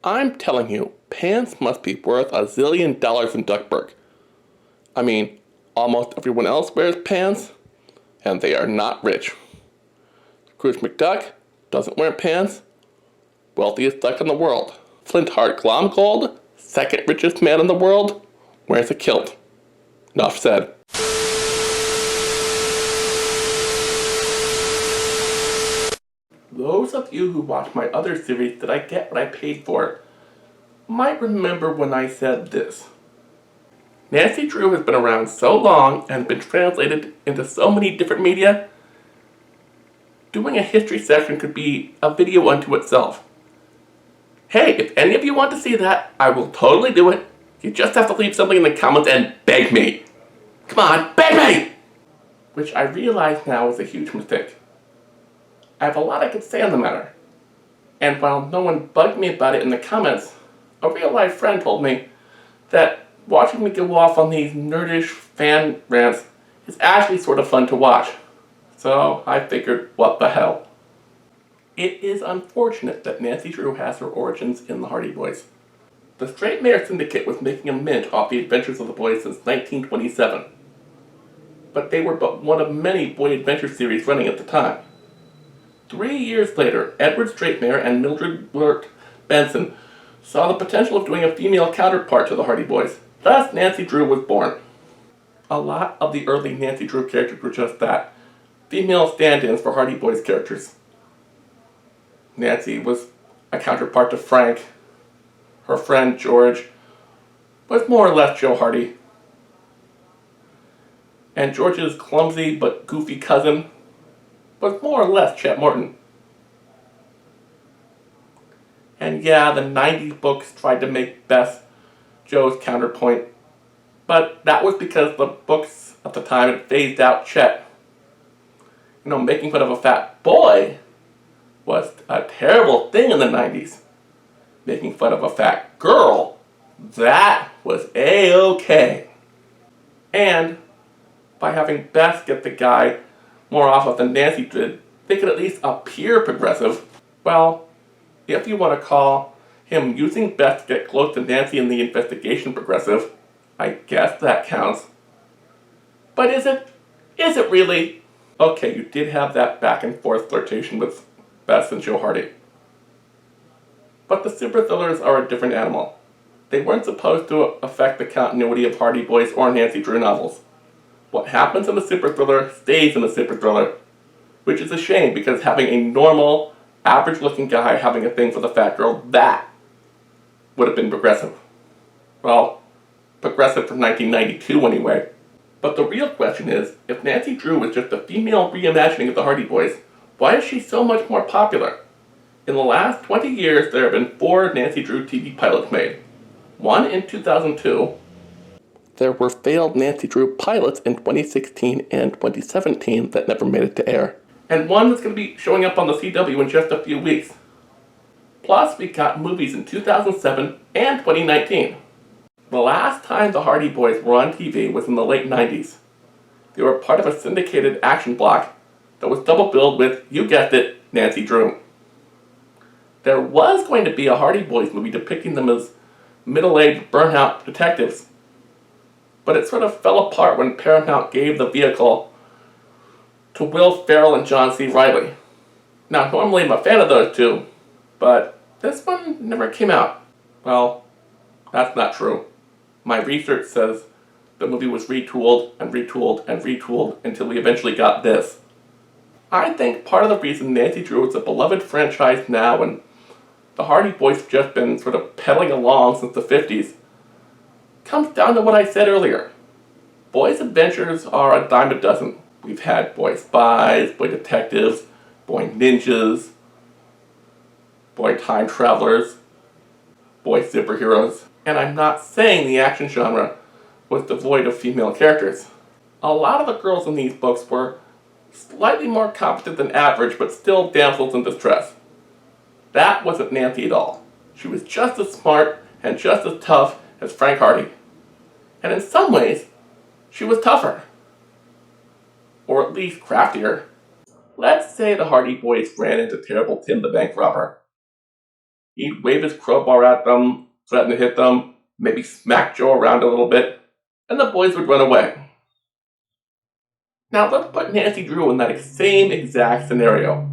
I'm telling you, pants must be worth $1 zillion in Duckburg. I mean, almost everyone else wears pants, and they are not rich. Scrooge McDuck doesn't wear pants, wealthiest duck in the world. Flintheart Glomgold, second richest man in the world, wears a kilt. Enough said. Those of you who watch my other series Did I Get What I Paid For might remember when I said this. Nancy Drew has been around so long and been translated into so many different media, doing a history section could be a video unto itself. Hey, if any of you want to see that, I will totally do it. You just have to leave something in the comments and beg me. Come on, beg me! Which I realize now is a huge mistake. I have a lot I could say on the matter. And while no one bugged me about it in the comments, a real-life friend told me that watching me go off on these nerdish fan rants is actually sort of fun to watch. So I figured, what the hell. It is unfortunate that Nancy Drew has her origins in the Hardy Boys. The Straight Mayor Syndicate was making a mint off the adventures of the boys since 1927. But they were but one of many boy adventure series running at the time. 3 years later, Edward Straightmare and Mildred Wirt Benson saw the potential of doing a female counterpart to the Hardy Boys. Thus, Nancy Drew was born. A lot of the early Nancy Drew characters were just that, female stand-ins for Hardy Boys characters. Nancy was a counterpart to Frank. Her friend George was more or less Joe Hardy. And George's clumsy but goofy cousin was more or less Chet Morton. And yeah, the 90s books tried to make Bess Joe's counterpoint, but that was because the books at the time had phased out Chet. You know, making fun of a fat boy was a terrible thing in the 90s. Making fun of a fat girl, that was A-okay. And by having Bess get the guy more off than Nancy did, they could at least appear progressive. Well, if you want to call him using Bess to get close to Nancy in the investigation progressive, I guess that counts. But is it? Is it really? Okay, you did have that back and forth flirtation with Bess and Joe Hardy. But the super thrillers are a different animal. They weren't supposed to affect the continuity of Hardy Boys or Nancy Drew novels. What happens in the super thriller stays in the super thriller, which is a shame because having a normal, average-looking guy having a thing for the fat girl, that would have been progressive. Well, progressive from 1992 anyway. But the real question is, if Nancy Drew was just a female reimagining of the Hardy Boys, why is she so much more popular? In the last 20 years, there have been 4 Nancy Drew TV pilots made. One in 2002. There were failed Nancy Drew pilots in 2016 and 2017 that never made it to air. And one that's going to be showing up on the CW in just a few weeks. Plus, we got movies in 2007 and 2019. The last time the Hardy Boys were on TV was in the late 90s. They were part of a syndicated action block that was double billed with, you guessed it, Nancy Drew. There was going to be a Hardy Boys movie depicting them as middle-aged burnout detectives, but it sort of fell apart when Paramount gave the vehicle to Will Ferrell and John C. Reilly. Now, normally I'm a fan of those two, but this one never came out. Well, that's not true. My research says the movie was retooled and retooled and retooled until we eventually got this. I think part of the reason Nancy Drew is a beloved franchise now and the Hardy Boys have just been sort of pedaling along since the 50s comes down to what I said earlier. Boys' adventures are a dime a dozen. We've had boy spies, boy detectives, boy ninjas, boy time travelers, boy superheroes. And I'm not saying the action genre was devoid of female characters. A lot of the girls in these books were slightly more competent than average, but still damsels in distress. That wasn't Nancy at all. She was just as smart and just as tough as Frank Hardy. And in some ways, she was tougher. Or at least craftier. Let's say the Hardy Boys ran into terrible Tim the bank robber. He'd wave his crowbar at them, threaten to hit them, maybe smack Joe around a little bit, and the boys would run away. Now let's put Nancy Drew in that same exact scenario.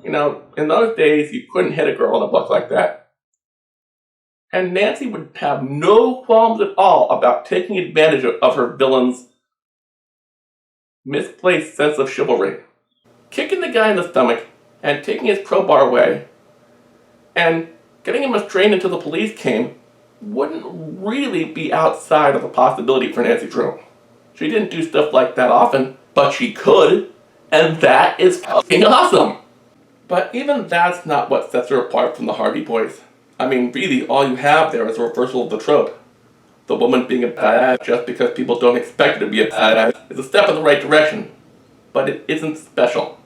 You know, in those days, you couldn't hit a girl in a book like that. And Nancy would have no qualms at all about taking advantage of her villain's misplaced sense of chivalry. Kicking the guy in the stomach and taking his crowbar away and getting him restrained until the police came wouldn't really be outside of the possibility for Nancy Drew. She didn't do stuff like that often, but she could, and that is fucking awesome! But even that's not what sets her apart from the Hardy Boys. I mean, really, all you have there is a reversal of the trope. The woman being a badass just because people don't expect her to be a badass is a step in the right direction, but it isn't special.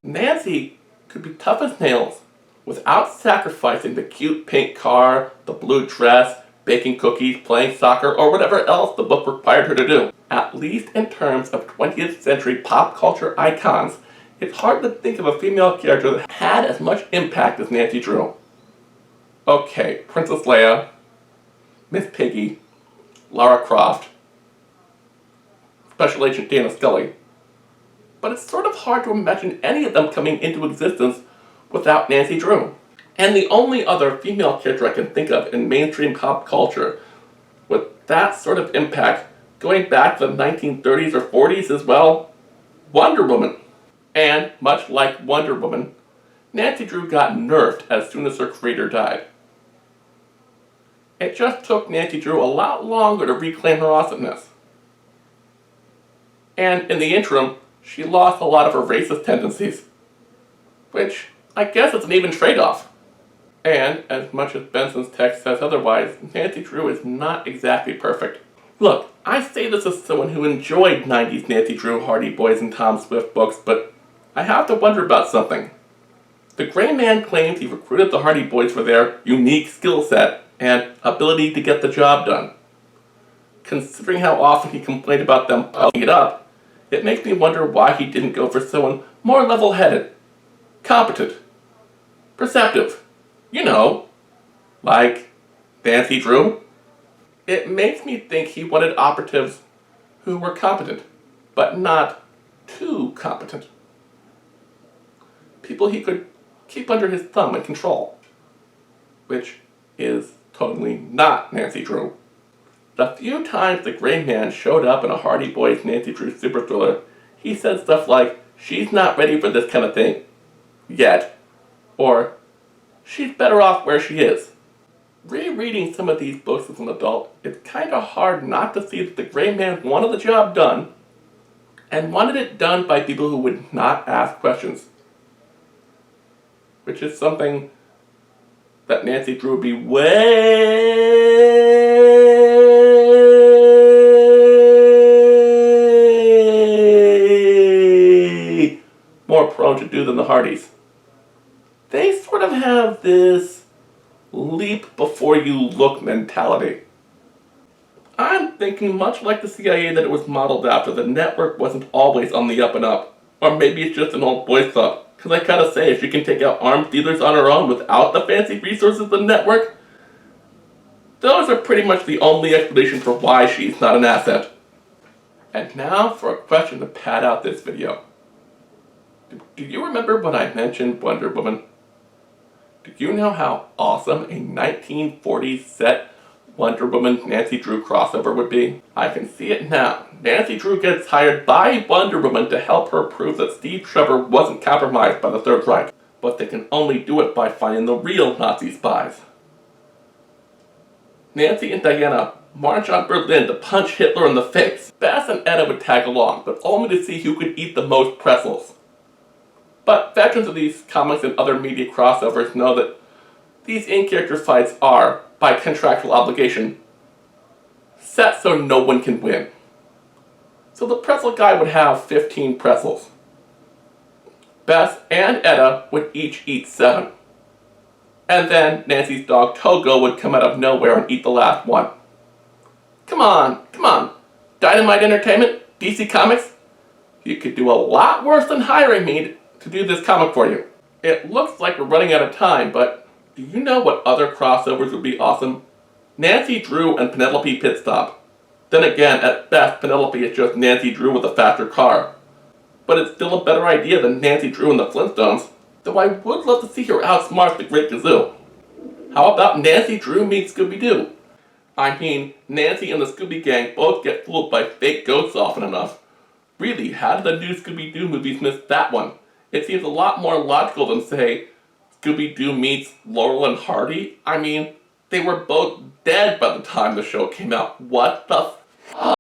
Nancy could be tough as nails without sacrificing the cute pink car, the blue dress, baking cookies, playing soccer, or whatever else the book required her to do. At least in terms of 20th century pop culture icons, it's hard to think of a female character that had as much impact as Nancy Drew. Okay, Princess Leia, Miss Piggy, Lara Croft, Special Agent Dana Scully. But it's sort of hard to imagine any of them coming into existence without Nancy Drew. And the only other female character I can think of in mainstream pop culture with that sort of impact, going back to the 1930s or 40s as well, Wonder Woman. And, much like Wonder Woman, Nancy Drew got nerfed as soon as her creator died. It just took Nancy Drew a lot longer to reclaim her awesomeness. And in the interim, she lost a lot of her racist tendencies. Which, I guess it's an even trade-off. And, as much as Benson's text says otherwise, Nancy Drew is not exactly perfect. Look, I say this as someone who enjoyed 90s Nancy Drew, Hardy Boys, and Tom Swift books, but I have to wonder about something. The Gray Man claims he recruited the Hardy Boys for their unique skill set and ability to get the job done. Considering how often he complained about them piling it up, it makes me wonder why he didn't go for someone more level-headed, competent, perceptive, you know, like Nancy Drew. It makes me think he wanted operatives who were competent, but not too competent. People he could keep under his thumb and control, which is totally not Nancy Drew. The few times the Gray Man showed up in a Hardy Boys Nancy Drew super thriller, he said stuff like, "She's not ready for this kind of thing yet," or "She's better off where she is." Rereading some of these books as an adult, it's kind of hard not to see that the Gray Man wanted the job done, and wanted it done by people who would not ask questions. Which is something that Nancy Drew would be way more prone to do than the Hardys. They sort of have this leap before you look mentality. I'm thinking much like the CIA that it was modeled after, the network wasn't always on the up and up. Or maybe it's just an old boys club. Because I gotta say, if she can take out arms dealers on her own without the fancy resources of the network, those are pretty much the only explanation for why she's not an asset. And now for a question to pad out this video. Do you remember when I mentioned Wonder Woman? Do you know how awesome a 1940s set Wonder Woman Nancy Drew crossover would be? I can see it now. Nancy Drew gets hired by Wonder Woman to help her prove that Steve Trevor wasn't compromised by the Third Reich, but they can only do it by finding the real Nazi spies. Nancy and Diana march on Berlin to punch Hitler in the face. Bess and Etta would tag along, but only to see who could eat the most pretzels. But veterans of these comics and other media crossovers know that these in-character fights are, by contractual obligation, set so no one can win. So the pretzel guy would have 15 pretzels. Bess and Etta would each eat 7. And then Nancy's dog Togo would come out of nowhere and eat the last one. Come on. Dynamite Entertainment, DC Comics, you could do a lot worse than hiring me to do this comic for you. It looks like we're running out of time, but Do you know what other crossovers would be awesome? Nancy Drew and Penelope Pitstop. Then again, at best, Penelope is just Nancy Drew with a faster car. But it's still a better idea than Nancy Drew and the Flintstones, though I would love to see her outsmart the Great Gazoo. How about Nancy Drew meets Scooby-Doo? I mean, Nancy and the Scooby Gang both get fooled by fake ghosts often enough. Really, how did the new Scooby-Doo movies miss that one? It seems a lot more logical than, say, Scooby-Doo meets Laurel and Hardy. I mean, they were both dead by the time the show came out. What the